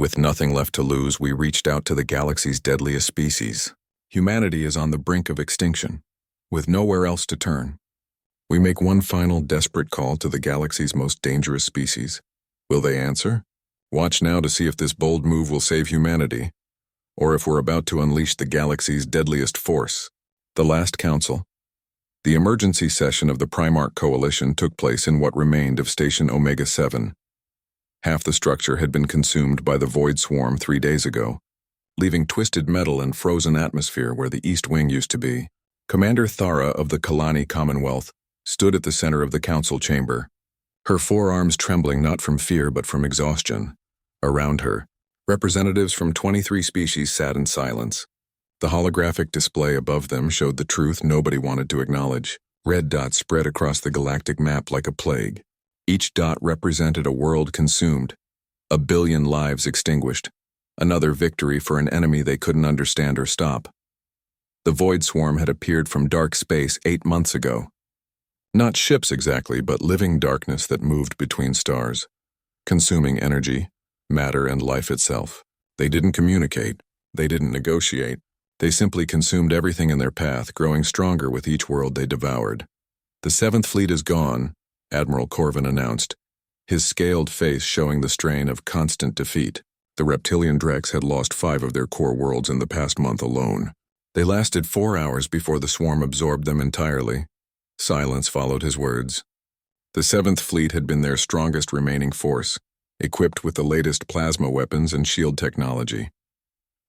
With nothing left to lose, we reached out to the galaxy's deadliest species. Humanity is on the brink of extinction, with nowhere else to turn. We make one final desperate call to the galaxy's most dangerous species. Will they answer? Watch now to see if this bold move will save humanity, or if we're about to unleash the galaxy's deadliest force, the Last Council. The emergency session of the Primarch Coalition took place in what remained of Station Omega-7. Half the structure had been consumed by the Void Swarm 3 days ago, leaving twisted metal and frozen atmosphere where the East Wing used to be. Commander Thara of the Kalani Commonwealth stood at the center of the council chamber, her forearms trembling not from fear but from exhaustion. Around her, representatives from 23 species sat in silence. The holographic display above them showed the truth nobody wanted to acknowledge. Red dots spread across the galactic map like a plague. Each dot represented a world consumed, a billion lives extinguished, another victory for an enemy they couldn't understand or stop. The Void Swarm had appeared from dark space 8 months ago. Not ships exactly, but living darkness that moved between stars, consuming energy, matter, and life itself. They didn't communicate. They didn't negotiate. They simply consumed everything in their path, growing stronger with each world they devoured. The 7th Fleet is gone, Admiral Corvin announced, his scaled face showing the strain of constant defeat. The reptilian Drex had lost 5 of their core worlds in the past month alone. They lasted 4 hours before the swarm absorbed them entirely. Silence followed his words. The 7th Fleet had been their strongest remaining force, equipped with the latest plasma weapons and shield technology.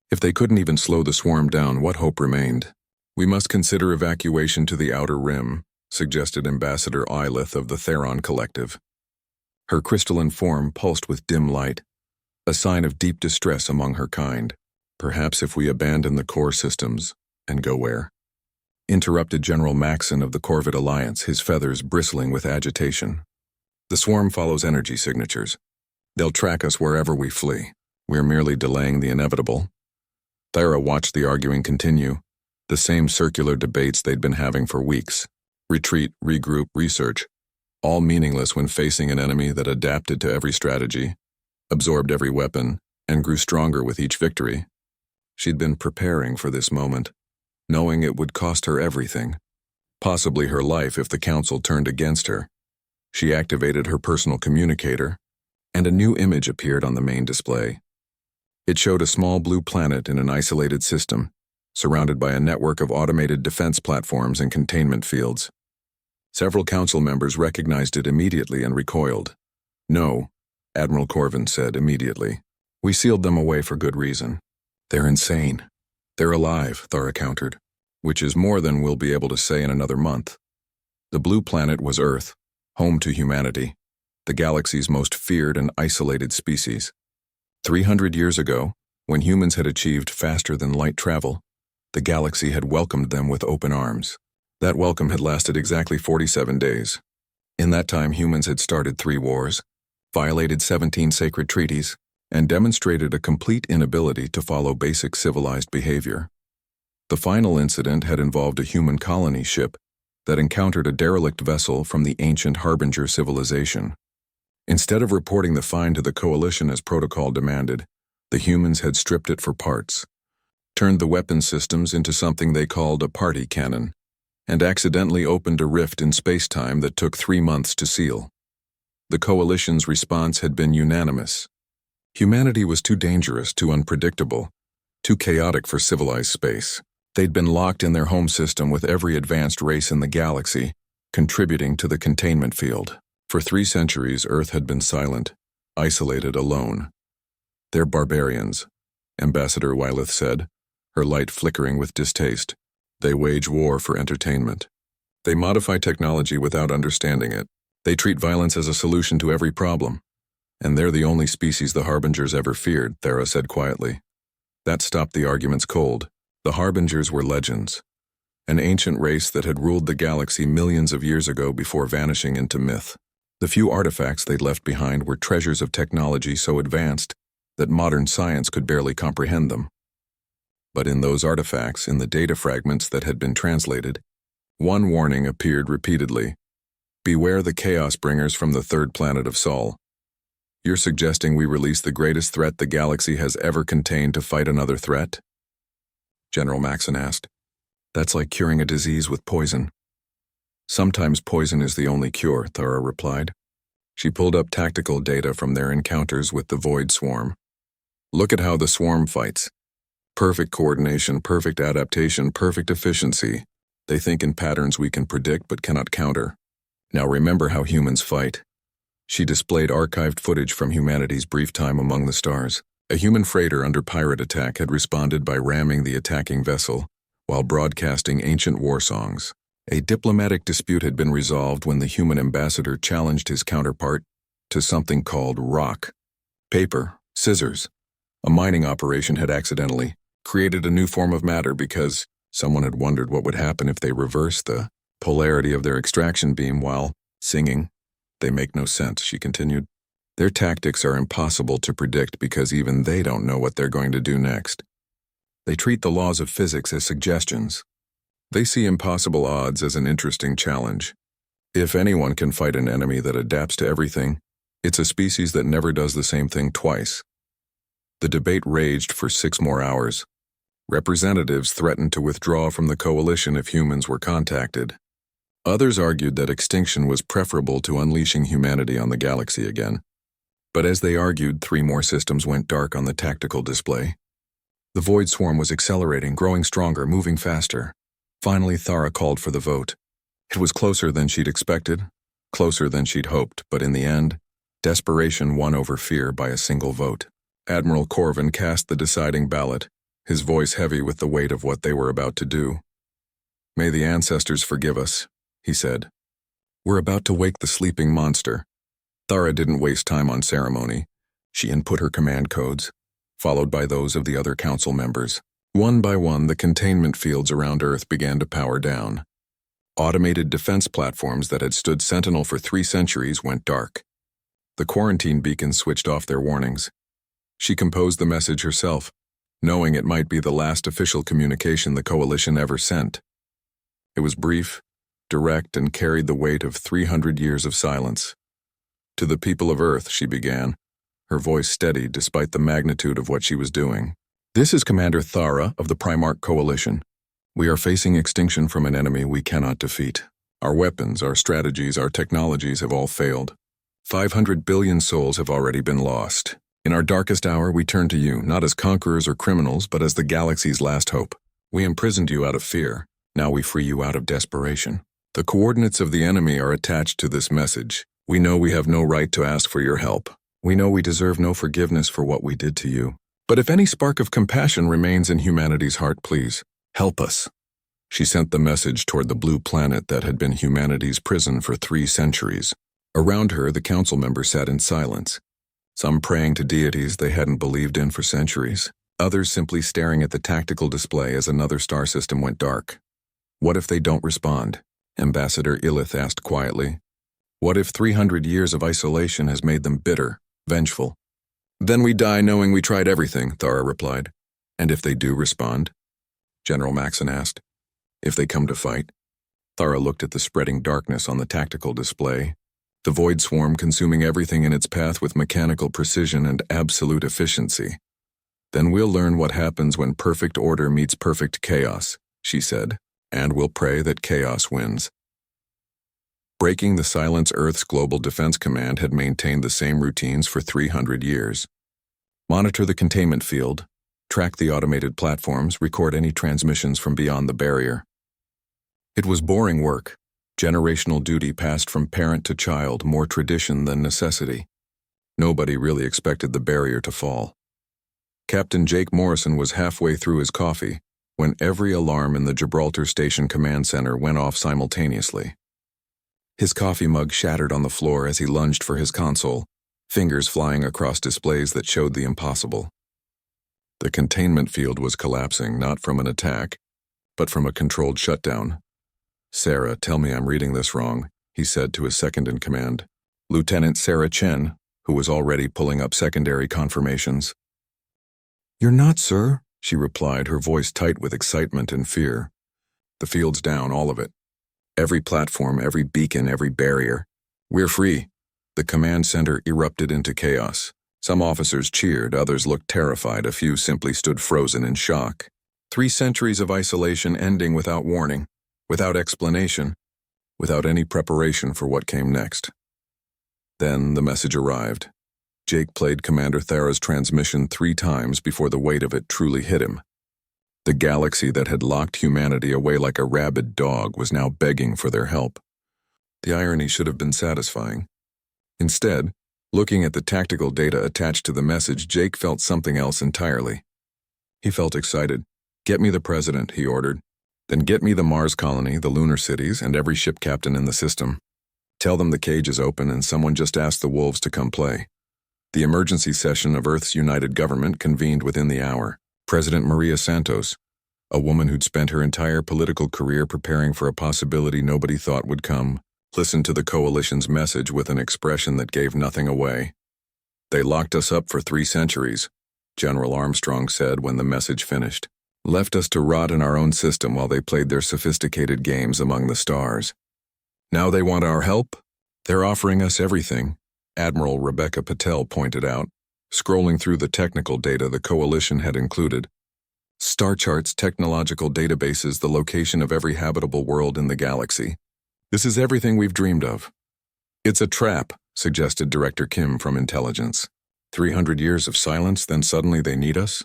If they couldn't even slow the swarm down, what hope remained? We must consider evacuation to the Outer Rim, suggested Ambassador Ilith of the Theron Collective. Her crystalline form pulsed with dim light, a sign of deep distress among her kind. Perhaps if we abandon the core systems, and go where? Interrupted General Maxon of the Corvid Alliance, his feathers bristling with agitation. The swarm follows energy signatures. They'll track us wherever we flee. We're merely delaying the inevitable. Thara watched the arguing continue, the same circular debates they'd been having for weeks. Retreat, regroup, research, all meaningless when facing an enemy that adapted to every strategy, absorbed every weapon, and grew stronger with each victory. She'd been preparing for this moment, knowing it would cost her everything, possibly her life if the Council turned against her. She activated her personal communicator, and a new image appeared on the main display. It showed a small blue planet in an isolated system, surrounded by a network of automated defense platforms and containment fields. Several council members recognized it immediately and recoiled. No, Admiral Corvin said immediately. We sealed them away for good reason. They're insane. They're alive, Thara countered, which is more than we'll be able to say in another month. The blue planet was Earth, home to humanity, the galaxy's most feared and isolated species. 300 years ago, when humans had achieved faster-than-light travel, the galaxy had welcomed them with open arms. That welcome had lasted exactly 47 days. In that time, humans had started 3 wars, violated 17 sacred treaties, and demonstrated a complete inability to follow basic civilized behavior. The final incident had involved a human colony ship that encountered a derelict vessel from the ancient Harbinger civilization. Instead of reporting the find to the Coalition as protocol demanded, the humans had stripped it for parts, turned the weapon systems into something they called a party cannon, and accidentally opened a rift in space-time that took 3 months to seal. The Coalition's response had been unanimous. Humanity was too dangerous, too unpredictable, too chaotic for civilized space. They'd been locked in their home system with every advanced race in the galaxy, contributing to the containment field. For 3 centuries, Earth had been silent, isolated, alone. They're barbarians, Ambassador Wyleth said, her light flickering with distaste. They wage war for entertainment. They modify technology without understanding it. They treat violence as a solution to every problem. And they're the only species the Harbingers ever feared, Thara said quietly. That stopped the arguments cold. The Harbingers were legends, an ancient race that had ruled the galaxy millions of years ago before vanishing into myth. The few artifacts they'd left behind were treasures of technology so advanced that modern science could barely comprehend them. But in those artifacts, in the data fragments that had been translated, one warning appeared repeatedly. Beware the Chaos Bringers from the 3rd planet of Sol. You're suggesting we release the greatest threat the galaxy has ever contained to fight another threat? General Maxon asked. That's like curing a disease with poison. Sometimes poison is the only cure, Thara replied. She pulled up tactical data from their encounters with the Void Swarm. Look at how the swarm fights. Perfect coordination, perfect adaptation, perfect efficiency. They think in patterns we can predict but cannot counter. Now remember how humans fight. She displayed archived footage from humanity's brief time among the stars. A human freighter under pirate attack had responded by ramming the attacking vessel, while broadcasting ancient war songs. A diplomatic dispute had been resolved when the human ambassador challenged his counterpart to something called rock, paper, scissors. A mining operation had accidentally created a new form of matter because someone had wondered what would happen if they reversed the polarity of their extraction beam while singing. They make no sense, she continued. Their tactics are impossible to predict because even they don't know what they're going to do next. They treat the laws of physics as suggestions. They see impossible odds as an interesting challenge. If anyone can fight an enemy that adapts to everything, it's a species that never does the same thing twice. The debate raged for 6 more hours. Representatives threatened to withdraw from the coalition if humans were contacted. Others argued that extinction was preferable to unleashing humanity on the galaxy again. But as they argued, 3 more systems went dark on the tactical display. The Void Swarm was accelerating, growing stronger, moving faster. Finally, Thara called for the vote. It was closer than she'd expected, closer than she'd hoped, but in the end, desperation won over fear by a single vote. Admiral Corvin cast the deciding ballot, his voice heavy with the weight of what they were about to do. May the ancestors forgive us, he said. We're about to wake the sleeping monster. Thara didn't waste time on ceremony. She input her command codes, followed by those of the other council members. One by one, the containment fields around Earth began to power down. Automated defense platforms that had stood sentinel for 3 centuries went dark. The quarantine beacons switched off their warnings. She composed the message herself, knowing it might be the last official communication the coalition ever sent. It was brief, direct, and carried the weight of 300 years of silence. To the people of Earth, she began, her voice steady despite the magnitude of what she was doing. This is Commander Thara of the Primarch Coalition. We are facing extinction from an enemy we cannot defeat. Our weapons, our strategies, our technologies have all failed. 500 billion souls have already been lost. In our darkest hour, we turn to you, not as conquerors or criminals, but as the galaxy's last hope. We imprisoned you out of fear. Now we free you out of desperation. The coordinates of the enemy are attached to this message. We know we have no right to ask for your help. We know we deserve no forgiveness for what we did to you. But if any spark of compassion remains in humanity's heart, please, help us. She sent the message toward the blue planet that had been humanity's prison for 3 centuries. Around her, the council members sat in silence, some praying to deities they hadn't believed in for centuries, others simply staring at the tactical display as another star system went dark. What if they don't respond? Ambassador Illith asked quietly. What if 300 years of isolation has made them bitter, vengeful? Then we die knowing we tried everything, Thara replied. And if they do respond? General Maxon asked. If they come to fight? Thara looked at the spreading darkness on the tactical display, the Void Swarm consuming everything in its path with mechanical precision and absolute efficiency. Then we'll learn what happens when perfect order meets perfect chaos, she said, and we'll pray that chaos wins. Breaking the silence, Earth's Global Defense Command had maintained the same routines for 300 years. Monitor the containment field, track the automated platforms, record any transmissions from beyond the barrier. It was boring work. Generational duty passed from parent to child, more tradition than necessity. Nobody really expected the barrier to fall. Captain Jake Morrison was halfway through his coffee when every alarm in the Gibraltar Station Command Center went off simultaneously. His coffee mug shattered on the floor as he lunged for his console, fingers flying across displays that showed the impossible. The containment field was collapsing, not from an attack, but from a controlled shutdown. Sarah, tell me I'm reading this wrong, he said to his second-in-command, Lieutenant Sarah Chen, who was already pulling up secondary confirmations. You're not, sir, she replied, her voice tight with excitement and fear. The field's down, all of it. Every platform, every beacon, every barrier. We're free. The The command center erupted into chaos. Some officers cheered, others looked terrified, a few simply stood frozen in shock. 3 centuries of isolation ending without warning, without explanation, without any preparation for what came next. Then the message arrived. Jake played Commander Thera's transmission 3 times before the weight of it truly hit him. The galaxy that had locked humanity away like a rabid dog was now begging for their help. The irony should have been satisfying. Instead, looking at the tactical data attached to the message, Jake felt something else entirely. He felt excited. "Get me the president," he ordered. "Then get me the Mars colony, the lunar cities, and every ship captain in the system. Tell them the cage is open and someone just asked the wolves to come play." The emergency session of Earth's United Government convened within the hour. President Maria Santos, a woman who'd spent her entire political career preparing for a possibility nobody thought would come, listened to the coalition's message with an expression that gave nothing away. "They locked us up for 3 centuries, General Armstrong said when the message finished. "Left us to rot in our own system while they played their sophisticated games among the stars. Now they want our help? They're offering us everything," Admiral Rebecca Patel pointed out, scrolling through the technical data the coalition had included. Star charts, technological databases, the location of every habitable world in the galaxy. "This is everything we've dreamed of." "It's a trap," suggested Director Kim from Intelligence. 300 years of silence, then suddenly they need us?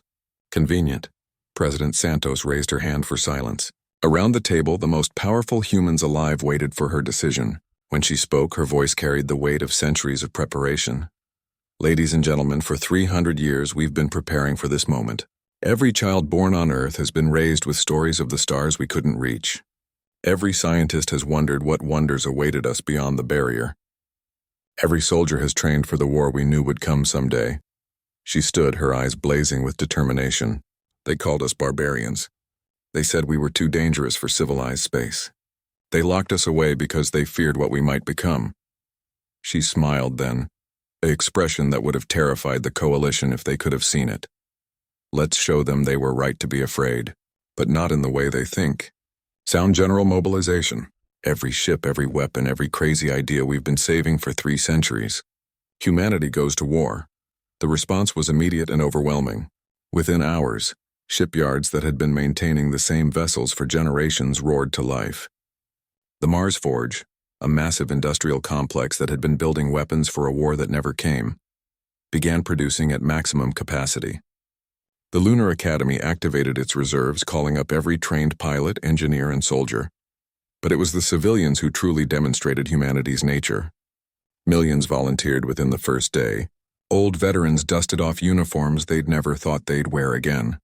Convenient. President Santos raised her hand for silence. Around the table, the most powerful humans alive waited for her decision. When she spoke, her voice carried the weight of centuries of preparation. "Ladies and gentlemen, for 300 years we've been preparing for this moment. Every child born on Earth has been raised with stories of the stars we couldn't reach. Every scientist has wondered what wonders awaited us beyond the barrier. Every soldier has trained for the war we knew would come someday." She stood, her eyes blazing with determination. "They called us barbarians. They said we were too dangerous for civilized space. They locked us away because they feared what we might become." She smiled then, an expression that would have terrified the coalition if they could have seen it. "Let's show them they were right to be afraid, but not in the way they think. Sound general mobilization. Every ship, every weapon, every crazy idea we've been saving for 3 centuries. Humanity goes to war." The response was immediate and overwhelming. Within hours, shipyards that had been maintaining the same vessels for generations roared to life. The Mars Forge, a massive industrial complex that had been building weapons for a war that never came, began producing at maximum capacity. The Lunar Academy activated its reserves, calling up every trained pilot, engineer, and soldier. But it was the civilians who truly demonstrated humanity's nature. Millions volunteered within the first day. Old veterans dusted off uniforms they'd never thought they'd wear again.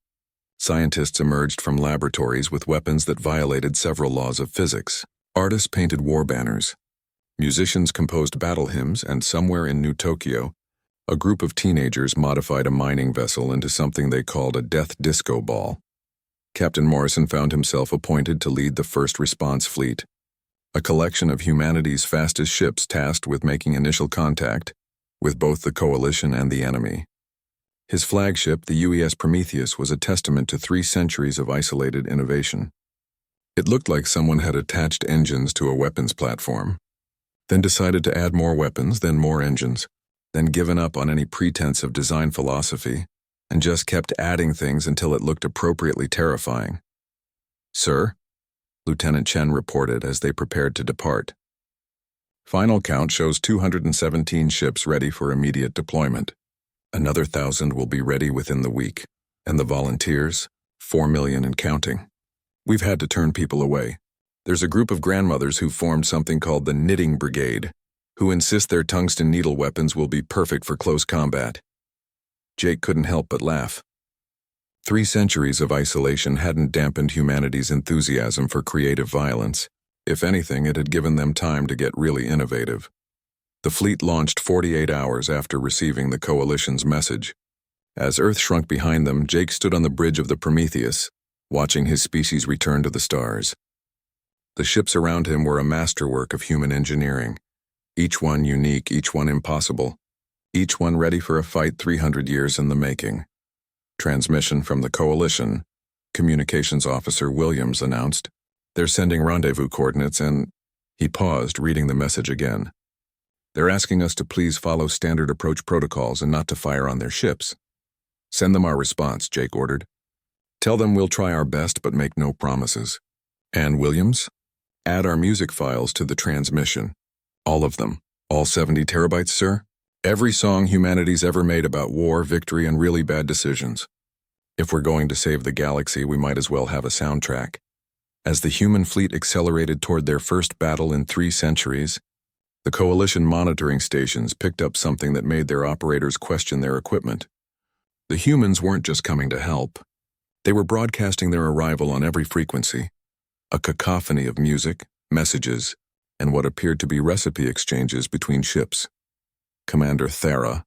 Scientists emerged from laboratories with weapons that violated several laws of physics. Artists painted war banners. Musicians composed battle hymns, and somewhere in New Tokyo, a group of teenagers modified a mining vessel into something they called a death disco ball. Captain Morrison found himself appointed to lead the First Response Fleet, a collection of humanity's fastest ships tasked with making initial contact with both the coalition and the enemy. His flagship, the UES Prometheus, was a testament to 3 centuries of isolated innovation. It looked like someone had attached engines to a weapons platform, then decided to add more weapons, then more engines, then given up on any pretense of design philosophy, and just kept adding things until it looked appropriately terrifying. "Sir?" Lieutenant Chen reported as they prepared to depart. "Final count shows 217 ships ready for immediate deployment. Another 1,000 will be ready within the week, and the volunteers, 4 million and counting. We've had to turn people away. There's a group of grandmothers who formed something called the Knitting Brigade, who insist their tungsten needle weapons will be perfect for close combat." Jake couldn't help but laugh. 3 centuries of isolation hadn't dampened humanity's enthusiasm for creative violence. If anything, it had given them time to get really innovative. The fleet launched 48 hours after receiving the coalition's message. As Earth shrunk behind them, Jake stood on the bridge of the Prometheus, watching his species return to the stars. The ships around him were a masterwork of human engineering, each one unique, each one impossible, each one ready for a fight 300 years in the making. Transmission from the coalition, Communications Officer Williams announced. "They're sending rendezvous coordinates and..." He paused, reading the message again. They're asking us to please follow standard approach protocols and not to fire on their ships. Send them our response, Jake ordered. Tell them we'll try our best but make no promises. And Williams? Add our music files to the transmission. All of them. All 70 terabytes, sir? Every song humanity's ever made about war, victory, and really bad decisions. If we're going to save the galaxy, we might as well have a soundtrack. As the human fleet accelerated toward their first battle in 3 centuries, the Coalition monitoring stations picked up something that made their operators question their equipment. The humans weren't just coming to help. They were broadcasting their arrival on every frequency, a cacophony of music, messages, and what appeared to be recipe exchanges between ships. Commander Thera,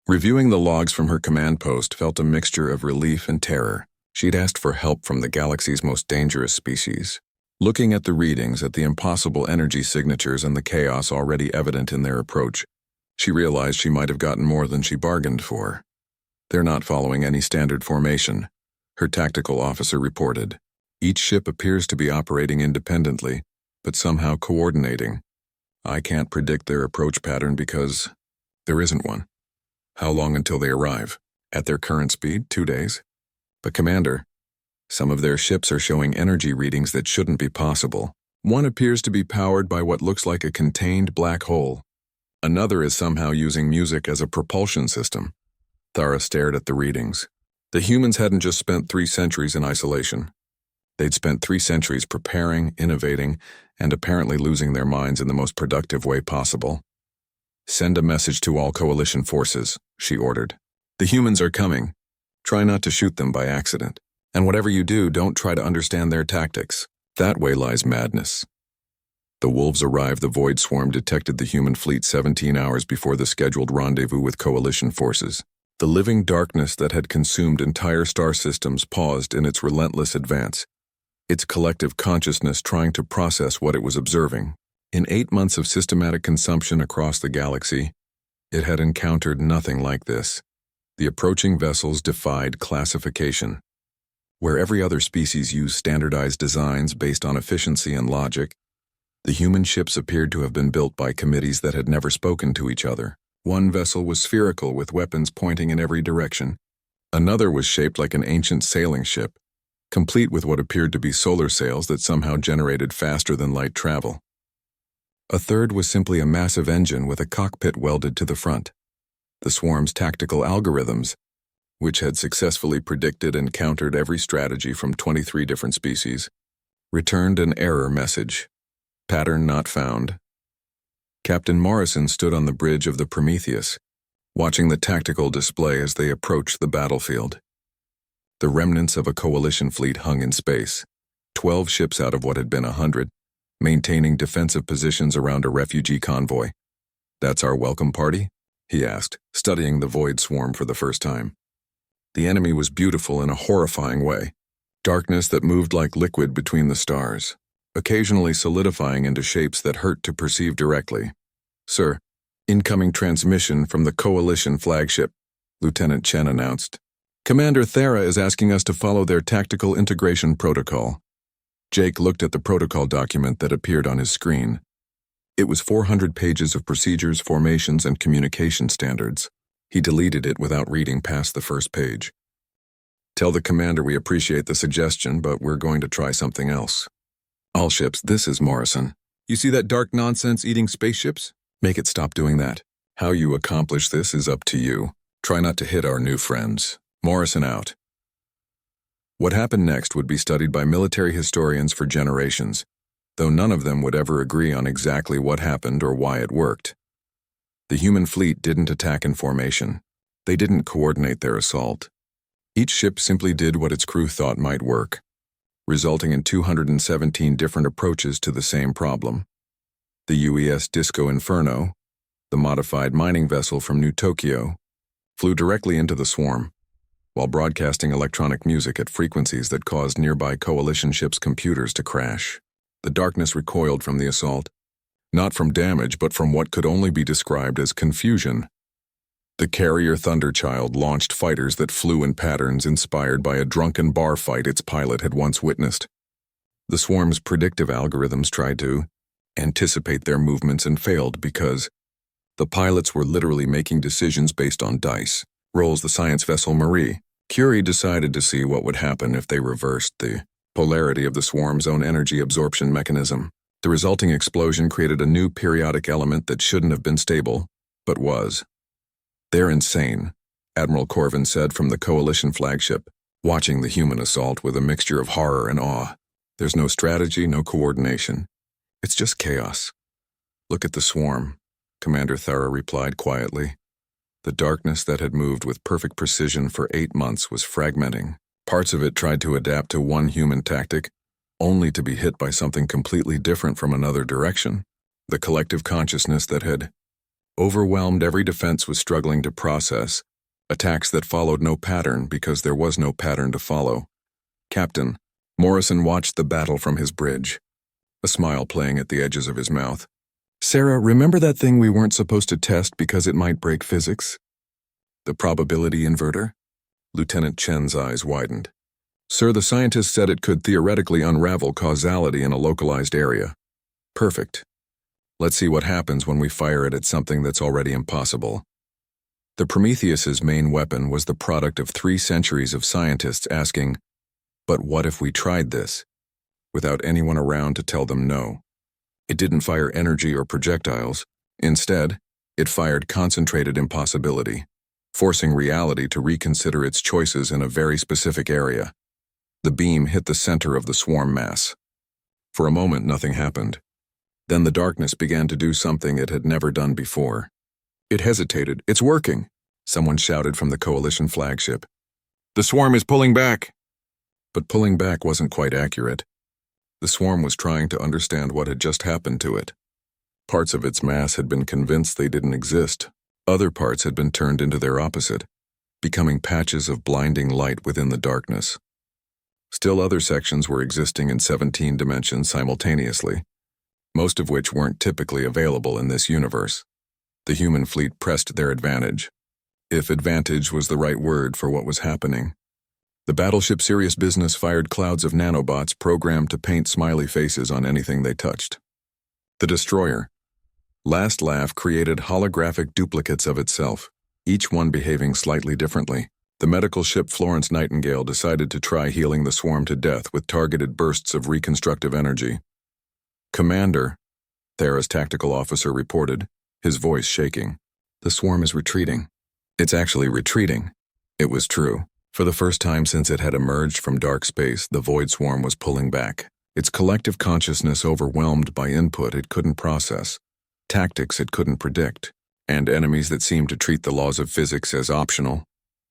reviewing the logs from her command post, felt a mixture of relief and terror. She'd asked for help from the galaxy's most dangerous species. Looking at the readings, at the impossible energy signatures and the chaos already evident in their approach, she realized she might have gotten more than she bargained for. They're not following any standard formation, her tactical officer reported. Each ship appears to be operating independently, but somehow coordinating. I can't predict their approach pattern because there isn't one. How long until they arrive? At their current speed, 2 days? But Commander, some of their ships are showing energy readings that shouldn't be possible. One appears to be powered by what looks like a contained black hole. Another is somehow using music as a propulsion system. Thara stared at the readings. The humans hadn't just spent 3 centuries in isolation. They'd spent 3 centuries preparing, innovating, and apparently losing their minds in the most productive way possible. Send a message to all Coalition forces, she ordered. The humans are coming. Try not to shoot them by accident. And whatever you do, don't try to understand their tactics. That way lies madness. The wolves arrived. The void swarm detected the human fleet 17 hours before the scheduled rendezvous with Coalition forces. The living darkness that had consumed entire star systems paused in its relentless advance, its collective consciousness trying to process what it was observing. In 8 months of systematic consumption across the galaxy, it had encountered nothing like this. The approaching vessels defied classification. Where every other species used standardized designs based on efficiency and logic, the human ships appeared to have been built by committees that had never spoken to each other. One vessel was spherical with weapons pointing in every direction. Another was shaped like an ancient sailing ship, complete with what appeared to be solar sails that somehow generated faster than light travel. A third was simply a massive engine with a cockpit welded to the front. The swarm's tactical algorithms, which had successfully predicted and countered every strategy from 23 different species, returned an error message. Pattern not found. Captain Morrison stood on the bridge of the Prometheus, watching the tactical display as they approached the battlefield. The remnants of a Coalition fleet hung in space, 12 ships out of what had been 100, maintaining defensive positions around a refugee convoy. That's our welcome party? He asked, studying the void swarm for the first time. The enemy was beautiful in a horrifying way, darkness that moved like liquid between the stars, occasionally solidifying into shapes that hurt to perceive directly. Sir, incoming transmission from the Coalition flagship, Lieutenant Chen announced. Commander Thera is asking us to follow their tactical integration protocol. Jake looked at the protocol document that appeared on his screen. It was 400 pages of procedures, formations, and communication standards. He deleted it without reading past the first page. Tell the commander we appreciate the suggestion, but we're going to try something else. All ships, this is Morrison. You see that dark nonsense eating spaceships? Make it stop doing that. How you accomplish this is up to you. Try not to hit our new friends. Morrison out. What happened next would be studied by military historians for generations, though none of them would ever agree on exactly what happened or why it worked. The human fleet didn't attack in formation. They didn't coordinate their assault. Each ship simply did what its crew thought might work, resulting in 217 different approaches to the same problem. The UES Disco Inferno, the modified mining vessel from New Tokyo, flew directly into the swarm, while broadcasting electronic music at frequencies that caused nearby Coalition ships' computers to crash. The darkness recoiled from the assault, not from damage but from what could only be described as confusion. The carrier Thunderchild launched fighters that flew in patterns inspired by a drunken bar fight its pilot had once witnessed. The swarm's predictive algorithms tried to anticipate their movements and failed because The pilots were literally making decisions based on dice. Rolls the science vessel Marie. Curie decided to see what would happen if they reversed the polarity of the swarm's own energy absorption mechanism. The resulting explosion created a new periodic element that shouldn't have been stable, but was. "They're insane," Admiral Corvin said from the Coalition flagship, watching the human assault with a mixture of horror and awe. "There's no strategy, no coordination. It's just chaos." "Look at the swarm," Commander Thara replied quietly. The darkness that had moved with perfect precision for 8 months was fragmenting. Parts of it tried to adapt to one human tactic, only to be hit by something completely different from another direction. The collective consciousness that had overwhelmed every defense was struggling to process attacks that followed no pattern because there was no pattern to follow. Captain Morrison watched the battle from his bridge, a smile playing at the edges of his mouth. "Sarah, remember that thing we weren't supposed to test because it might break physics? The probability inverter?" Lieutenant Chen's eyes widened. "Sir, the scientists said it could theoretically unravel causality in a localized area." "Perfect. Let's see what happens when we fire it at something that's already impossible." The Prometheus's main weapon was the product of 3 centuries of scientists asking, "But what if we tried this?" without anyone around to tell them no. It didn't fire energy or projectiles. Instead, it fired concentrated impossibility, forcing reality to reconsider its choices in a very specific area. The beam hit the center of the swarm mass. For a moment, nothing happened. Then the darkness began to do something it had never done before. It hesitated. "It's working," someone shouted from the Coalition flagship. "The swarm is pulling back." But pulling back wasn't quite accurate. The swarm was trying to understand what had just happened to it. Parts of its mass had been convinced they didn't exist. Other parts had been turned into their opposite, becoming patches of blinding light within the darkness. Still other sections were existing in 17 dimensions simultaneously, most of which weren't typically available in this universe. The human fleet pressed their advantage, if advantage was the right word for what was happening. The battleship Serious Business fired clouds of nanobots programmed to paint smiley faces on anything they touched. The destroyer, Last Laugh, created holographic duplicates of itself, each one behaving slightly differently. The medical ship Florence Nightingale decided to try healing the swarm to death with targeted bursts of reconstructive energy. "Commander," Thera's tactical officer reported, his voice shaking. "The swarm is retreating." "It's actually retreating." It was true. For the first time since it had emerged from dark space, the void swarm was pulling back, its collective consciousness overwhelmed by input it couldn't process, tactics it couldn't predict, and enemies that seemed to treat the laws of physics as optional.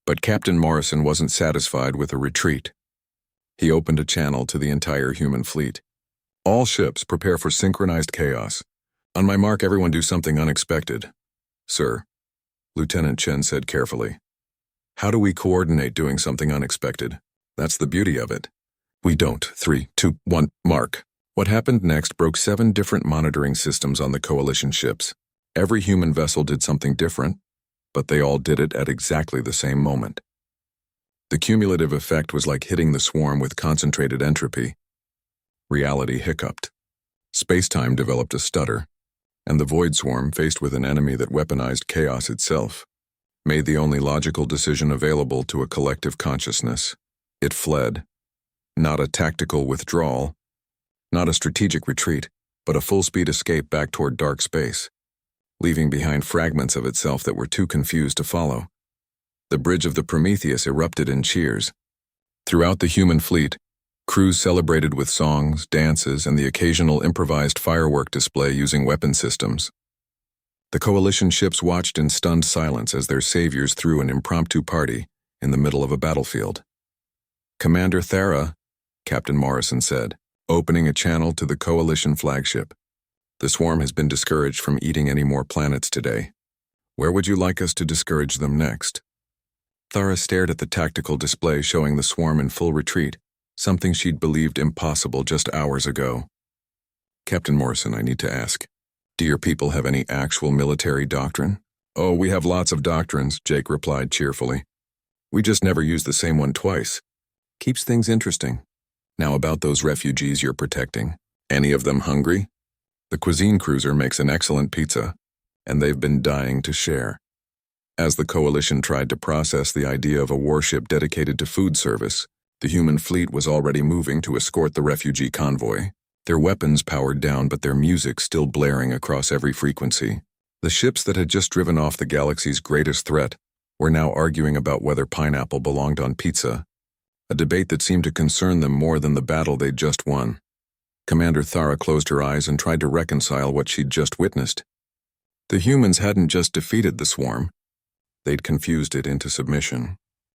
But Captain Morrison wasn't satisfied with a retreat. He opened a channel to the entire human fleet. "All ships prepare for synchronized chaos. On my mark, everyone do something unexpected." "Sir," Lieutenant Chen said carefully. "How do we coordinate doing something unexpected? That's the beauty of it." "We don't. 3, 2, 1, mark." What happened next broke 7 different monitoring systems on the Coalition ships. Every human vessel did something different, but they all did it at exactly the same moment. The cumulative effect was like hitting the swarm with concentrated entropy. Reality hiccuped. Space-time developed a stutter, and the void swarm, faced with an enemy that weaponized chaos itself, made the only logical decision available to a collective consciousness. It fled. Not a tactical withdrawal, not a strategic retreat, but a full-speed escape back toward dark space, leaving behind fragments of itself that were too confused to follow. The bridge of the Prometheus erupted in cheers. Throughout the human fleet, crews celebrated with songs, dances, and the occasional improvised firework display using weapon systems. The Coalition ships watched in stunned silence as their saviors threw an impromptu party in the middle of a battlefield. "Commander Thara," Captain Morrison said, opening a channel to the Coalition flagship. "The swarm has been discouraged from eating any more planets today. Where would you like us to discourage them next?" Thara stared at the tactical display showing the swarm in full retreat, something she'd believed impossible just hours ago. "Captain Morrison, I need to ask, do your people have any actual military doctrine?" "Oh, we have lots of doctrines," Jake replied cheerfully. "We just never use the same one twice. Keeps things interesting. Now about those refugees you're protecting. Any of them hungry? The cuisine cruiser makes an excellent pizza. and they've been dying to share. As the Coalition tried to process the idea of a warship dedicated to food service, the human fleet was already moving to escort the refugee convoy, their weapons powered down but their music still blaring across every frequency. The ships that had just driven off the galaxy's greatest threat were now arguing about whether pineapple belonged on pizza, a debate that seemed to concern them more than the battle they'd just won. Commander Thara closed her eyes and tried to reconcile what she'd just witnessed. The humans hadn't just defeated the swarm. They'd confused it into submission.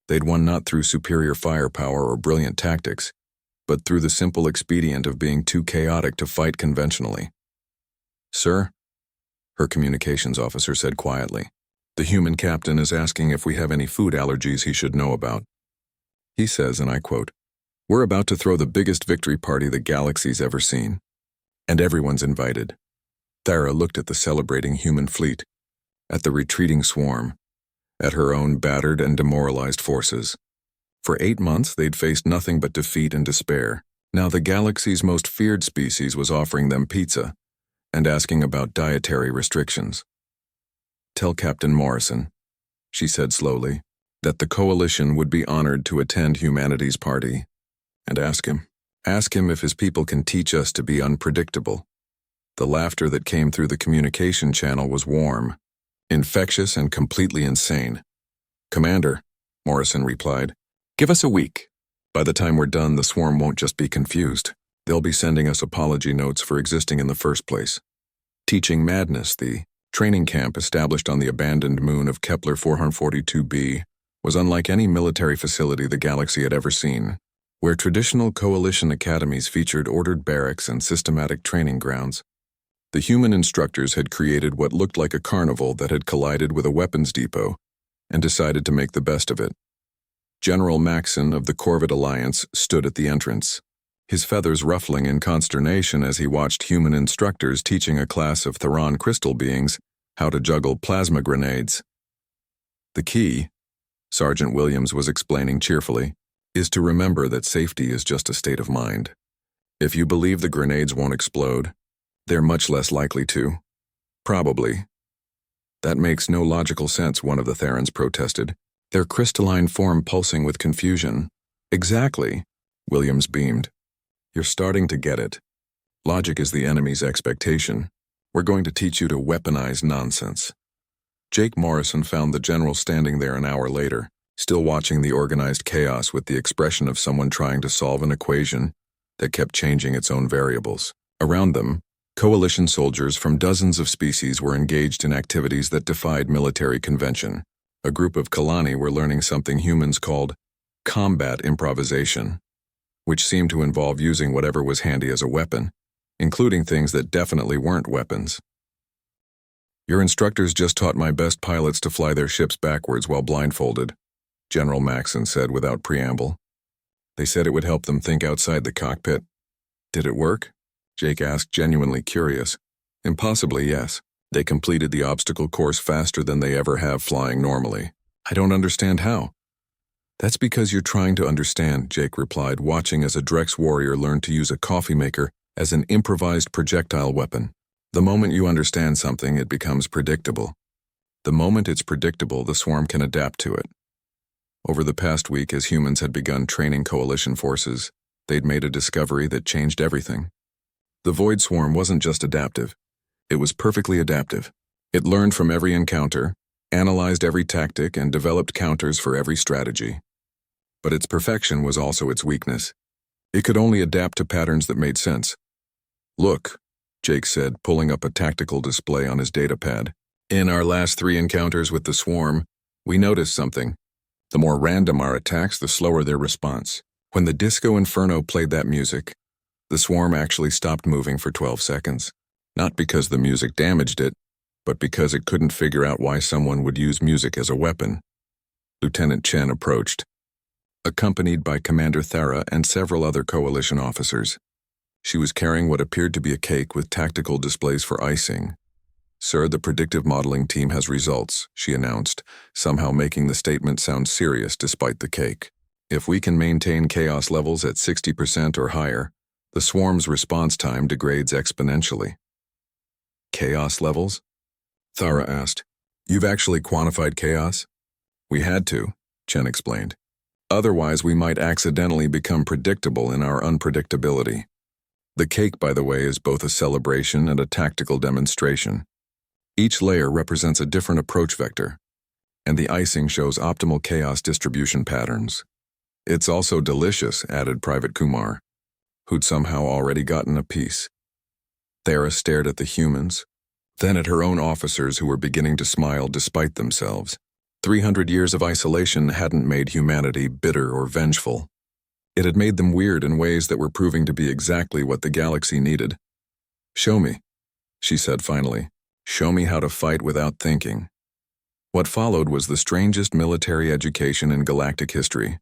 They'd won not through superior firepower or brilliant tactics, but through the simple expedient of being too chaotic to fight conventionally. "Sir," her communications officer said quietly, "the human captain is asking if we have any food allergies he should know about. He says, and I quote, 'We're about to throw the biggest victory party the galaxy's ever seen. And everyone's invited.'" Thara looked at the celebrating human fleet, at the retreating swarm, at her own battered and demoralized forces. For 8 months, they'd faced nothing but defeat and despair. Now the galaxy's most feared species was offering them pizza and asking about dietary restrictions. "Tell Captain Morrison," she said slowly, "that the Coalition would be honored to attend humanity's party. And ask him if his people can teach us to be unpredictable." The laughter that came through the communication channel was warm, infectious, and completely insane. "Commander," Morrison replied, "give us a week. By the time we're done, the swarm won't just be confused. They'll be sending us apology notes for existing in the first place. Teaching Madness, the training camp established on the abandoned moon of Kepler 442b, was unlike any military facility the galaxy had ever seen. Where traditional Coalition academies featured ordered barracks and systematic training grounds, the human instructors had created what looked like a carnival that had collided with a weapons depot and decided to make the best of it. General Maxon of the Corvid Alliance stood at the entrance, his feathers ruffling in consternation as he watched human instructors teaching a class of Theron crystal beings how to juggle plasma grenades. "The key," Sergeant Williams was explaining cheerfully, "is to remember that safety is just a state of mind. If you believe the grenades won't explode, they're much less likely to. Probably." "That makes no logical sense," one of the Therans protested, their crystalline form pulsing with confusion. "Exactly," Williams beamed. "You're starting to get it. Logic is the enemy's expectation. We're going to teach you to weaponize nonsense." Jake Morrison found the general standing there an hour later, still watching the organized chaos with the expression of someone trying to solve an equation that kept changing its own variables. Around them, Coalition soldiers from dozens of species were engaged in activities that defied military convention. A group of Kalani were learning something humans called combat improvisation, which seemed to involve using whatever was handy as a weapon, including things that definitely weren't weapons. "Your instructors just taught my best pilots to fly their ships backwards while blindfolded," General Maxon said without preamble. "They said it would help them think outside the cockpit." "Did it work?" Jake asked, genuinely curious. "Impossibly, yes. They completed the obstacle course faster than they ever have flying normally." "I don't understand how." "That's because you're trying to understand," Jake replied, watching as a Drex warrior learned to use a coffee maker as an improvised projectile weapon. "The moment you understand something, it becomes predictable. The moment it's predictable, the swarm can adapt to it." Over the past week, as humans had begun training Coalition forces, they'd made a discovery that changed everything. The Void Swarm wasn't just adaptive. It was perfectly adaptive. It learned from every encounter, analyzed every tactic, and developed counters for every strategy. But its perfection was also its weakness. It could only adapt to patterns that made sense. "Look," Jake said, pulling up a tactical display on his datapad. "In our last 3 encounters with the swarm, we noticed something. The more random our attacks, the slower their response. When the Disco Inferno played that music, the swarm actually stopped moving for 12 seconds. Not because the music damaged it, but because it couldn't figure out why someone would use music as a weapon." Lieutenant Chen approached, accompanied by Commander Thara and several other Coalition officers. She was carrying what appeared to be a cake with tactical displays for icing. "Sir, the predictive modeling team has results," she announced, somehow making the statement sound serious despite the cake. "If we can maintain chaos levels at 60% or higher, the swarm's response time degrades exponentially." "Chaos levels?" Thara asked. You've actually quantified chaos? We had to, Chen explained. Otherwise, we might accidentally become predictable in our unpredictability. The cake, by the way, is both a celebration and a tactical demonstration. Each layer represents a different approach vector, and the icing shows optimal chaos distribution patterns. It's also delicious, added Private Kumar, who'd somehow already gotten a piece. Thara stared at the humans, then at her own officers who were beginning to smile despite themselves. 300 years of isolation hadn't made humanity bitter or vengeful. It had made them weird in ways that were proving to be exactly what the galaxy needed. Show me, she said finally. Show me how to fight without thinking. What followed was the strangest military education in galactic history.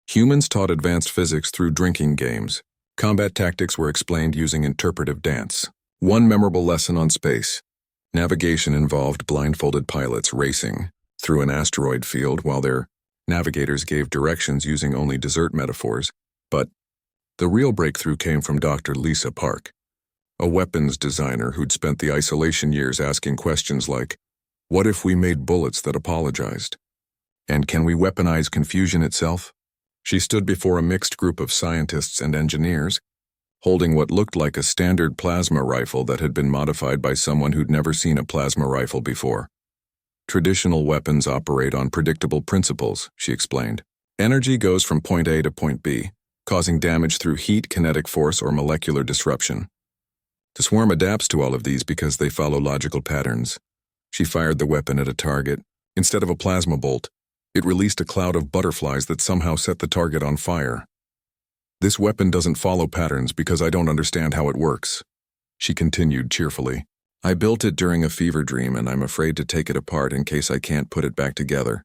Humans taught advanced physics through drinking games. Combat tactics were explained using interpretive dance. One memorable lesson on space. Navigation involved blindfolded pilots racing through an asteroid field while their navigators gave directions using only desert metaphors. But the real breakthrough came from Dr. Lisa Park, a weapons designer who'd spent the isolation years asking questions like, what if we made bullets that apologized? And can we weaponize confusion itself? She stood before a mixed group of scientists and engineers, holding what looked like a standard plasma rifle that had been modified by someone who'd never seen a plasma rifle before. Traditional weapons operate on predictable principles, she explained. Energy goes from point A to point B, causing damage through heat, kinetic force, or molecular disruption. The swarm adapts to all of these because they follow logical patterns. She fired the weapon at a target. Instead of a plasma bolt, it released a cloud of butterflies that somehow set the target on fire. This weapon doesn't follow patterns because I don't understand how it works, she continued cheerfully. I built it during a fever dream and I'm afraid to take it apart in case I can't put it back together.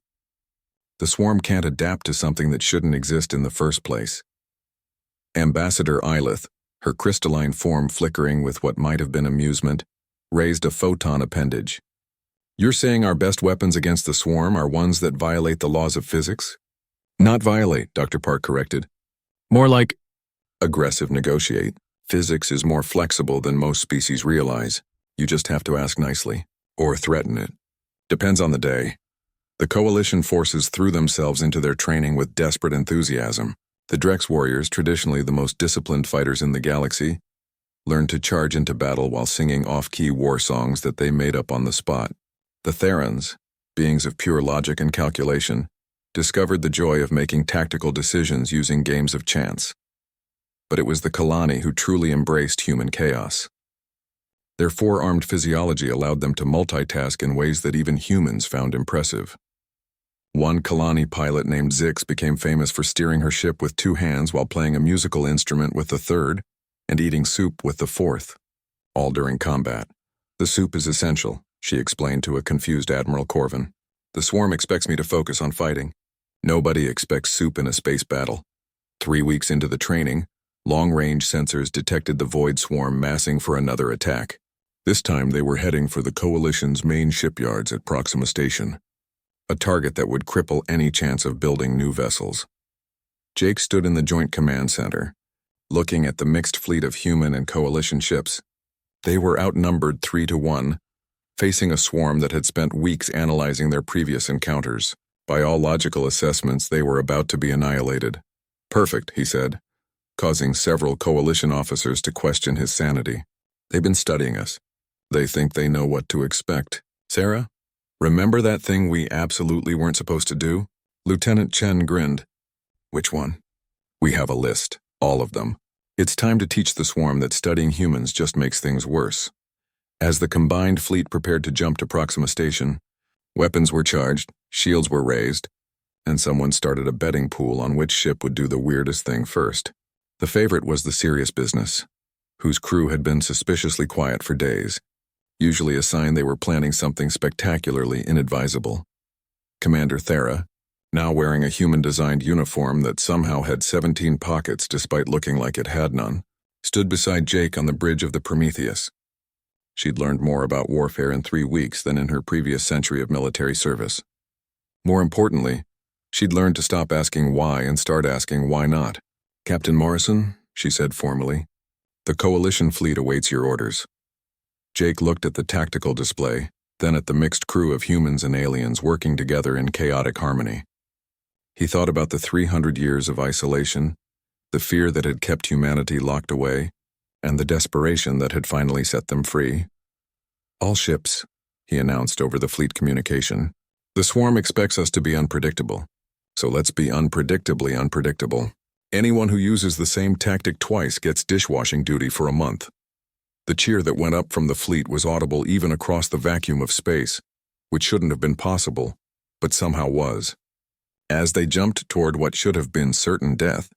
The swarm can't adapt to something that shouldn't exist in the first place. Ambassador Ilith, her crystalline form flickering with what might have been amusement, raised a photon appendage. You're saying our best weapons against the swarm are ones that violate the laws of physics? Not violate, Dr. Park corrected. More like aggressive negotiate. Physics is more flexible than most species realize. You just have to ask nicely, or threaten it. Depends on the day. The Coalition forces threw themselves into their training with desperate enthusiasm. The Drex warriors, traditionally the most disciplined fighters in the galaxy, learned to charge into battle while singing off-key war songs that they made up on the spot. The Therans, beings of pure logic and calculation, discovered the joy of making tactical decisions using games of chance. But it was the Kalani who truly embraced human chaos. Their four-armed physiology allowed them to multitask in ways that even humans found impressive. One Kalani pilot named Zix became famous for steering her ship with two hands while playing a musical instrument with the third and eating soup with the fourth, all during combat. The soup is essential, she explained to a confused Admiral Corvin. The swarm expects me to focus on fighting. Nobody expects soup in a space battle. 3 weeks into the training, long-range sensors detected the Void Swarm massing for another attack. This time they were heading for the Coalition's main shipyards at Proxima Station, a target that would cripple any chance of building new vessels. Jake stood in the Joint Command Center, looking at the mixed fleet of human and Coalition ships. They were outnumbered 3-1, facing a swarm that had spent weeks analyzing their previous encounters. By all logical assessments, they were about to be annihilated. Perfect, he said, causing several Coalition officers to question his sanity. They've been studying us. They think they know what to expect. Sarah, remember that thing we absolutely weren't supposed to do? Lieutenant Chen grinned. Which one? We have a list, all of them. It's time to teach the swarm that studying humans just makes things worse. As the combined fleet prepared to jump to Proxima Station, weapons were charged, shields were raised, and someone started a betting pool on which ship would do the weirdest thing first. The favorite was the Serious Business, whose crew had been suspiciously quiet for days, usually a sign they were planning something spectacularly inadvisable. Commander Thera, now wearing a human-designed uniform that somehow had 17 pockets despite looking like it had none, stood beside Jake on the bridge of the Prometheus. She'd learned more about warfare in 3 weeks than in her previous century of military service. More importantly, she'd learned to stop asking why and start asking why not. Captain Morrison, she said formally, the Coalition fleet awaits your orders. Jake looked at the tactical display, then at the mixed crew of humans and aliens working together in chaotic harmony. He thought about the 300 years of isolation, the fear that had kept humanity locked away, and the desperation that had finally set them free. "All ships," he announced over the fleet communication. "The swarm expects us to be unpredictable, so let's be unpredictably unpredictable. Anyone who uses the same tactic twice gets dishwashing duty for a month." The cheer that went up from the fleet was audible even across the vacuum of space, which shouldn't have been possible, but somehow was. As they jumped toward what should have been certain death,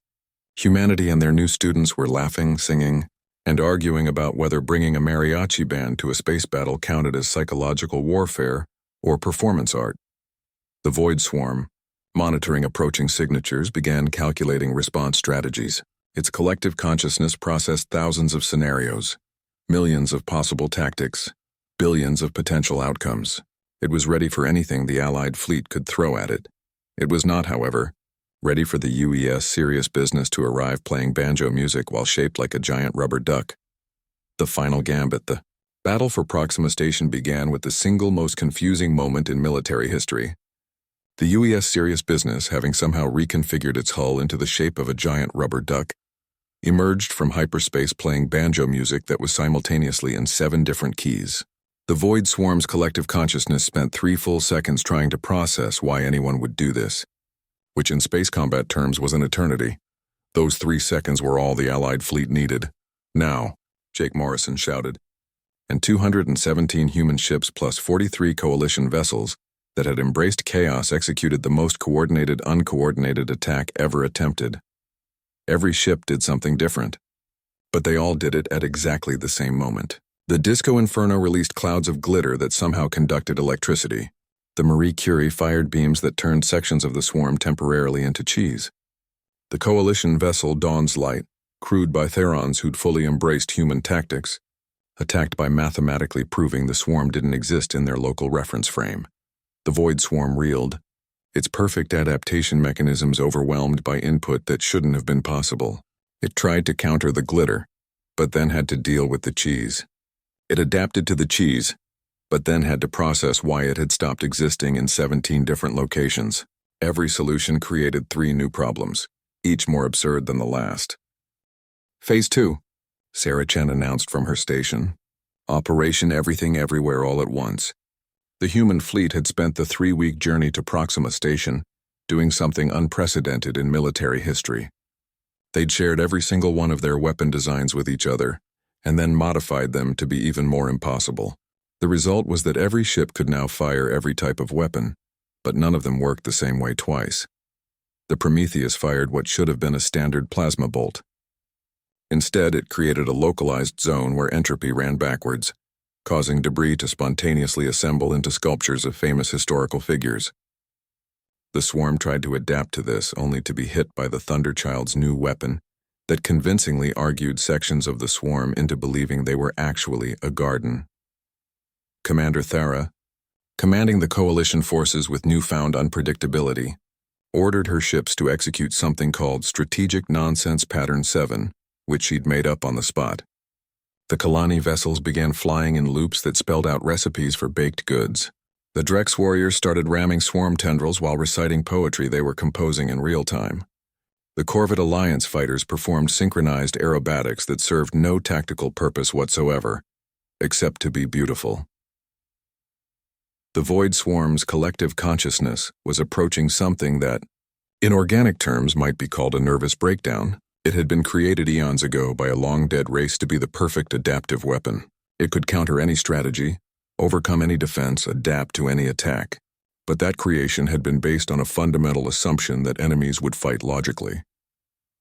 humanity and their new students were laughing, singing, and arguing about whether bringing a mariachi band to a space battle counted as psychological warfare or performance art. The Void Swarm, monitoring approaching signatures, began calculating response strategies. Its collective consciousness processed thousands of scenarios, millions of possible tactics, billions of potential outcomes. It was ready for anything the Allied fleet could throw at it. It was not, however, ready for the UES serious business to arrive playing banjo music while shaped like a giant rubber duck. The final gambit, the battle for Proxima Station, began with the single most confusing moment in military history. The UES serious business, having somehow reconfigured its hull into the shape of a giant rubber duck, emerged from hyperspace playing banjo music that was simultaneously in 7 different keys. The Void Swarm's collective consciousness spent 3 full seconds trying to process why anyone would do this, which in space combat terms was an eternity. Those 3 seconds were all the Allied fleet needed. "Now," Jake Morrison shouted, and 217 human ships plus 43 coalition vessels that had embraced chaos executed the most coordinated, uncoordinated attack ever attempted. Every ship did something different, but they all did it at exactly the same moment. The Disco Inferno released clouds of glitter that somehow conducted electricity. The Marie Curie fired beams that turned sections of the swarm temporarily into cheese. The coalition vessel Dawn's Light, crewed by Therons who'd fully embraced human tactics, attacked by mathematically proving the swarm didn't exist in their local reference frame. The Void Swarm reeled, its perfect adaptation mechanisms overwhelmed by input that shouldn't have been possible. It tried to counter the glitter, but then had to deal with the cheese. It adapted to the cheese, but then had to process why it had stopped existing in 17 different locations. Every solution created 3 new problems, each more absurd than the last. "Phase 2, Sarah Chen announced from her station. Operation Everything Everywhere All at Once. The human fleet had spent the 3-week journey to Proxima Station, doing something unprecedented in military history. They'd shared every single one of their weapon designs with each other, and then modified them to be even more impossible. The result was that every ship could now fire every type of weapon, but none of them worked the same way twice. The Prometheus fired what should have been a standard plasma bolt. Instead, it created a localized zone where entropy ran backwards, causing debris to spontaneously assemble into sculptures of famous historical figures. The swarm tried to adapt to this, only to be hit by the Thunderchild's new weapon that convincingly argued sections of the swarm into believing they were actually a garden. Commander Thara, commanding the coalition forces with newfound unpredictability, ordered her ships to execute something called Strategic Nonsense Pattern 7, which she'd made up on the spot. The Kalani vessels began flying in loops that spelled out recipes for baked goods. The Drex warriors started ramming swarm tendrils while reciting poetry they were composing in real time. The Corvette Alliance fighters performed synchronized aerobatics that served no tactical purpose whatsoever, except to be beautiful. The Void Swarm's collective consciousness was approaching something that, in organic terms, might be called a nervous breakdown. It had been created eons ago by a long-dead race to be the perfect adaptive weapon. It could counter any strategy, overcome any defense, adapt to any attack. But that creation had been based on a fundamental assumption that enemies would fight logically.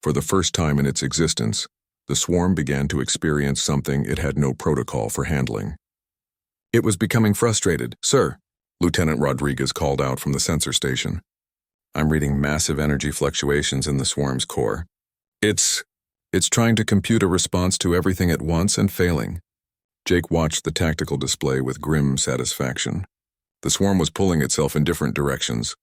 For the first time in its existence, the swarm began to experience something it had no protocol for handling. It was becoming frustrated. "Sir," Lieutenant Rodriguez called out from the sensor station. "I'm reading massive energy fluctuations in the swarm's core. It's trying to compute a response to everything at once and failing." Jake watched the tactical display with grim satisfaction. The swarm was pulling itself in different directions,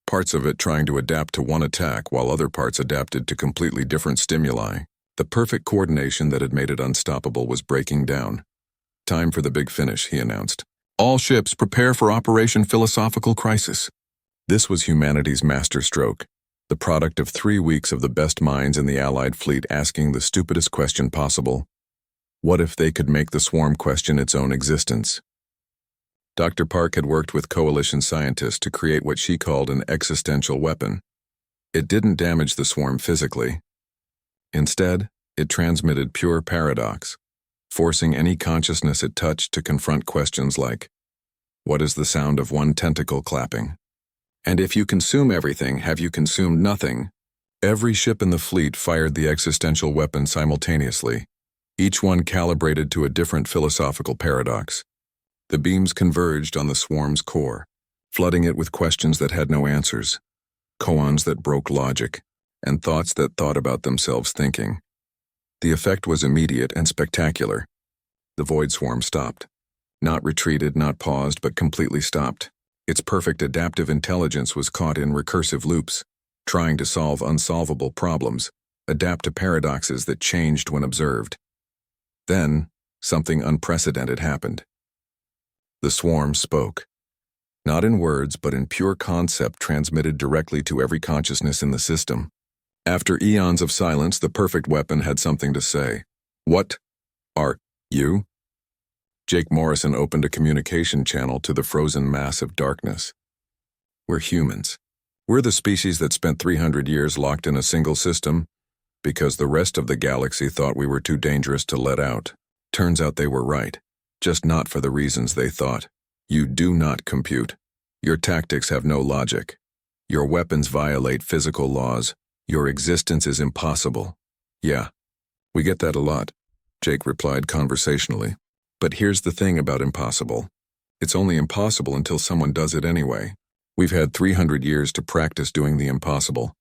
parts of it trying to adapt to one attack while other parts adapted to completely different stimuli. The perfect coordination that had made it unstoppable was breaking down. "Time for the big finish," he announced. All ships prepare for Operation Philosophical Crisis. This was humanity's masterstroke, the product of 3 weeks of the best minds in the Allied fleet asking the stupidest question possible. What if they could make the swarm question its own existence? Dr. Park had worked with coalition scientists to create what she called an existential weapon. It didn't damage the swarm physically. Instead, it transmitted pure paradox, forcing any consciousness it touched to confront questions like, what is the sound of one tentacle clapping? And if you consume everything, have you consumed nothing? Every ship in the fleet fired the existential weapon simultaneously, each one calibrated to a different philosophical paradox. The beams converged on the swarm's core, flooding it with questions that had no answers, koans that broke logic, and thoughts that thought about themselves thinking. The effect was immediate and spectacular. The void swarm stopped. Not retreated, not paused, but completely stopped. Its perfect adaptive intelligence was caught in recursive loops, trying to solve unsolvable problems, adapt to paradoxes that changed when observed. Then, something unprecedented happened. The swarm spoke. Not in words, but in pure concept transmitted directly to every consciousness in the system. After eons of silence, the perfect weapon had something to say. What are you? Jake Morrison opened a communication channel to the frozen mass of darkness. We're humans. We're the species that spent 300 years locked in a single system because the rest of the galaxy thought we were too dangerous to let out. Turns out they were right, just not for the reasons they thought. You do not compute. Your tactics have no logic. Your weapons violate physical laws. Your existence is impossible. Yeah, we get that a lot, Jake replied conversationally. But here's the thing about impossible. It's only impossible until someone does it anyway. We've had 300 years to practice doing the impossible.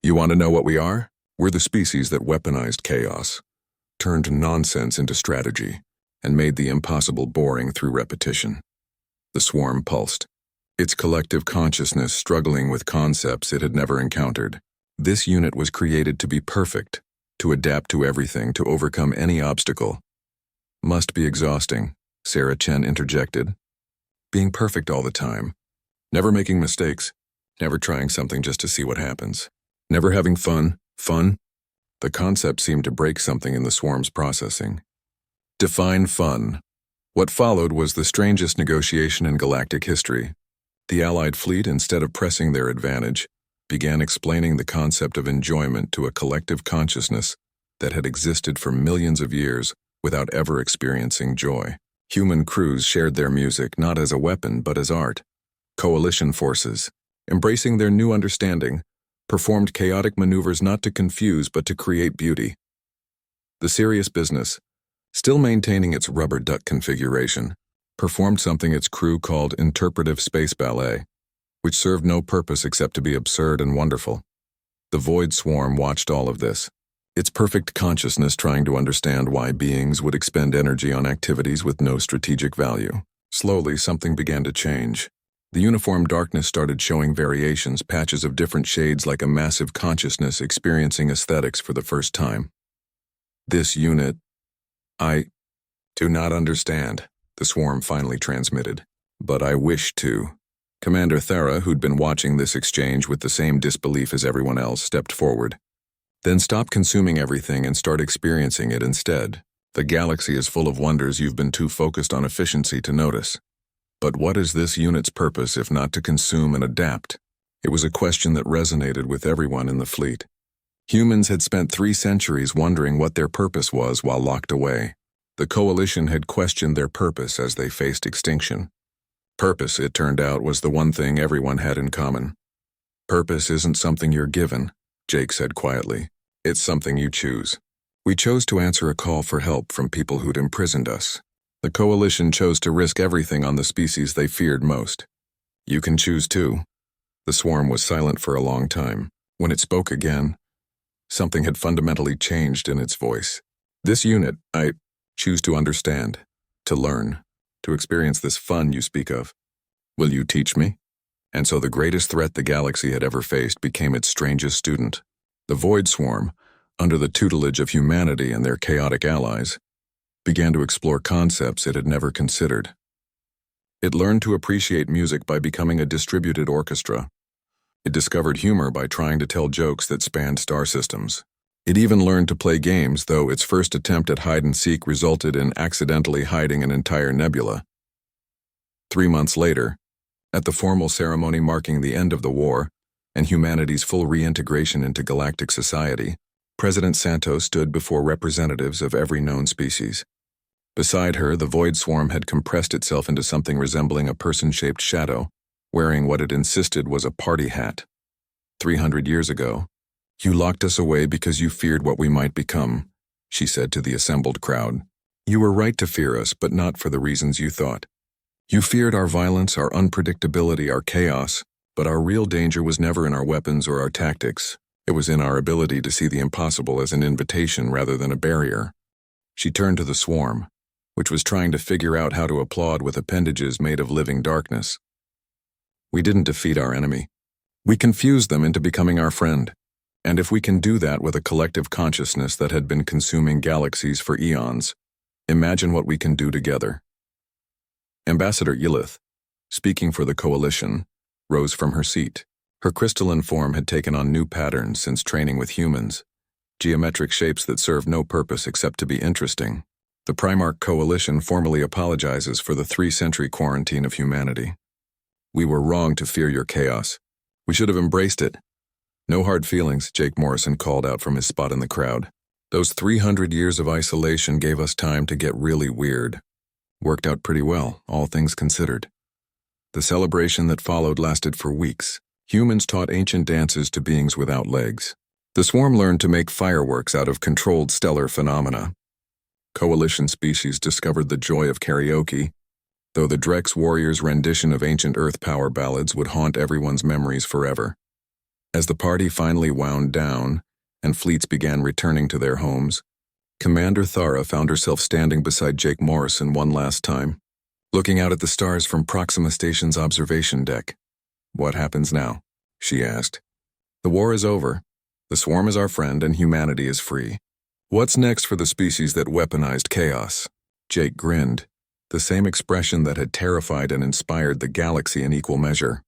You want to know what we are? We're the species that weaponized chaos, turned nonsense into strategy, and made the impossible boring through repetition. The swarm pulsed, its collective consciousness struggling with concepts it had never encountered. This unit was created to be perfect, to adapt to everything, to overcome any obstacle. Must be exhausting, Sarah Chen interjected. Being perfect all the time. Never making mistakes. Never trying something just to see what happens. Never having fun. Fun? The concept seemed to break something in the swarm's processing. Define fun. What followed was the strangest negotiation in galactic history. The Allied fleet, instead of pressing their advantage, began explaining the concept of enjoyment to a collective consciousness that had existed for millions of years without ever experiencing joy. Human crews shared their music not as a weapon but as art. Coalition forces, embracing their new understanding, performed chaotic maneuvers not to confuse but to create beauty. The serious business, still maintaining its rubber duck configuration, performed something its crew called interpretive space ballet, which served no purpose except to be absurd and wonderful. The void swarm watched all of this, its perfect consciousness trying to understand why beings would expend energy on activities with no strategic value. Slowly, something began to change. The uniform darkness started showing variations, patches of different shades like a massive consciousness experiencing aesthetics for the first time. This unit, I do not understand, the swarm finally transmitted. But I wish to. Commander Thera, who'd been watching this exchange with the same disbelief as everyone else, stepped forward. Then stop consuming everything and start experiencing it instead. The galaxy is full of wonders you've been too focused on efficiency to notice. But what is this unit's purpose if not to consume and adapt? It was a question that resonated with everyone in the fleet. Humans had spent 3 centuries wondering what their purpose was while locked away. The Coalition had questioned their purpose as they faced extinction. Purpose, it turned out, was the one thing everyone had in common. Purpose isn't something you're given, Jake said quietly. It's something you choose. We chose to answer a call for help from people who'd imprisoned us. The Coalition chose to risk everything on the species they feared most. You can choose too. The swarm was silent for a long time. When it spoke again, something had fundamentally changed in its voice. This unit, I choose to understand, to learn, to experience this fun you speak of. Will you teach me? And so the greatest threat the galaxy had ever faced became its strangest student. The Void Swarm, under the tutelage of humanity and their chaotic allies, began to explore concepts it had never considered. It learned to appreciate music by becoming a distributed orchestra. It discovered humor by trying to tell jokes that spanned star systems. It even learned to play games, though its first attempt at hide-and-seek resulted in accidentally hiding an entire nebula. 3 months later, at the formal ceremony marking the end of the war and humanity's full reintegration into galactic society, President Santos stood before representatives of every known species. Beside her, the void swarm had compressed itself into something resembling a person-shaped shadow, wearing what it insisted was a party hat. 300 years ago, "You locked us away because you feared what we might become," she said to the assembled crowd. "You were right to fear us, but not for the reasons you thought. You feared our violence, our unpredictability, our chaos, but our real danger was never in our weapons or our tactics. It was in our ability to see the impossible as an invitation rather than a barrier." She turned to the swarm, which was trying to figure out how to applaud with appendages made of living darkness. "We didn't defeat our enemy. We confused them into becoming our friend. And if we can do that with a collective consciousness that had been consuming galaxies for eons, imagine what we can do together." Ambassador Yilith, speaking for the coalition, rose from her seat. Her crystalline form had taken on new patterns since training with humans, geometric shapes that serve no purpose except to be interesting. The Primarch Coalition formally apologizes for the 3-century quarantine of humanity. "We were wrong to fear your chaos. We should have embraced it." "No hard feelings," Jake Morrison called out from his spot in the crowd. "Those 300 years of isolation gave us time to get really weird. Worked out pretty well, all things considered." The celebration that followed lasted for weeks. Humans taught ancient dances to beings without legs. The swarm learned to make fireworks out of controlled stellar phenomena. Coalition species discovered the joy of karaoke, though the Drex warriors' rendition of ancient Earth power ballads would haunt everyone's memories forever. As the party finally wound down and fleets began returning to their homes, Commander Thara found herself standing beside Jake Morrison one last time, looking out at the stars from Proxima Station's observation deck. "What happens now?" she asked. "The war is over. The swarm is our friend and humanity is free. What's next for the species that weaponized chaos?" Jake grinned, the same expression that had terrified and inspired the galaxy in equal measure.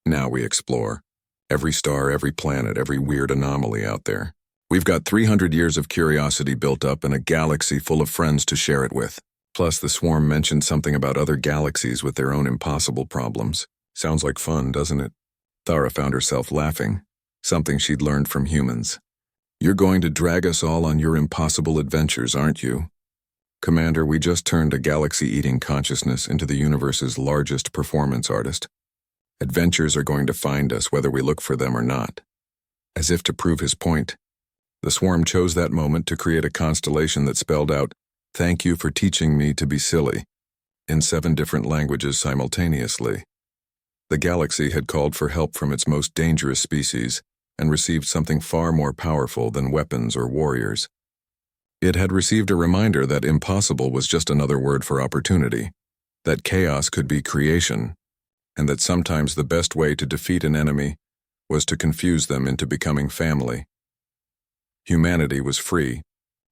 "Now we explore. Every star, every planet, every weird anomaly out there. We've got 300 years of curiosity built up and a galaxy full of friends to share it with." Plus, the swarm mentioned something about other galaxies with their own impossible problems. Sounds like fun, doesn't it? Thara found herself laughing, something she'd learned from humans. "You're going to drag us all on your impossible adventures, aren't you?" "Commander, we just turned a galaxy-eating consciousness into the universe's largest performance artist. Adventures are going to find us whether we look for them or not." As if to prove his point, the swarm chose that moment to create a constellation that spelled out, "Thank you for teaching me to be silly," in 7 different languages simultaneously. The galaxy had called for help from its most dangerous species and received something far more powerful than weapons or warriors. It had received a reminder that impossible was just another word for opportunity, that chaos could be creation, and that sometimes the best way to defeat an enemy was to confuse them into becoming family. Humanity was free,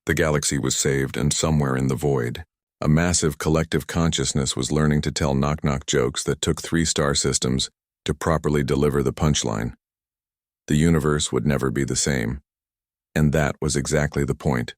the galaxy was saved, and somewhere in the void, a massive collective consciousness was learning to tell knock-knock jokes that took 3 star systems to properly deliver the punchline. The universe would never be the same, and that was exactly the point.